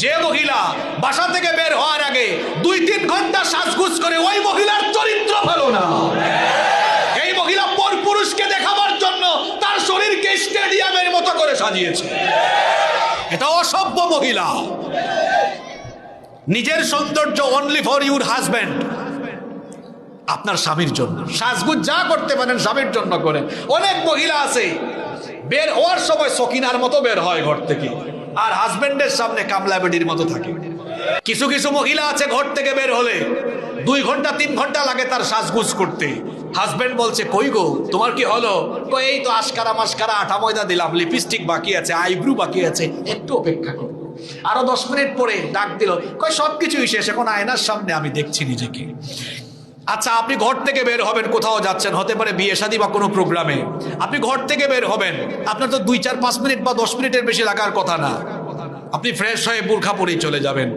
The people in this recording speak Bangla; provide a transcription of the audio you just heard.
যে মহিলা বাসা থেকে বের হওয়ার আগে 2-3 ঘন্টা সাজগুজ করে, ওই মহিলার চরিত্র ভালো না। এই মহিলা পরপুরুষকে দেখাবার জন্য তার শরীরকে স্টেডিয়ামের মতো করে সাজিয়েছে। এটা অসভ্য মহিলা। নিজের সৌন্দর্য অনলি ফর ইউর হাজব্যান্ড, আপনার স্বামীর জন্য। সাজগুজ যা করতে পারেন স্বামীর জন্য করেন। অনেক মহিলা আছে বের হওয়ার সময় সকিনার মতো বের হয় ঘর থেকে, আর হাজবেন্ডের সামনে কামলা বেডির মতো থাকে। কিছু কিছু মহিলা আছে ঘর থেকে বের হলে 2 ঘন্টা 3 ঘন্টা লাগে তার সাজগুজ করতে। হাজবেন্ড বলছে, কই গো তোমার কি হলো? কই এই তো আশকারা মাস্কারা আটা ময়দা দিলাম, লিপস্টিক বাকি আছে, আইব্রু বাকি আছে, একটু অপেক্ষা করো। আরো 10 মিনিট পরে ডাক দিল, কই সবকিছুই শেষ, এখন আয়নার সামনে আমি দেখছি নিজেকে। আচ্ছা, আপনি ঘর থেকে বের হবেন, কোথাও যাচ্ছেন, হতে পারে বিয়ে শাদী বা কোনো প্রোগ্রামে, আপনি ঘর থেকে বের হবেন, আপনার তো 2-4-5 মিনিট বা 10 মিনিটের বেশি লাগার কথা না। আপনি ফ্রেশ হয়ে বোরখা পরেই চলে যাবেন।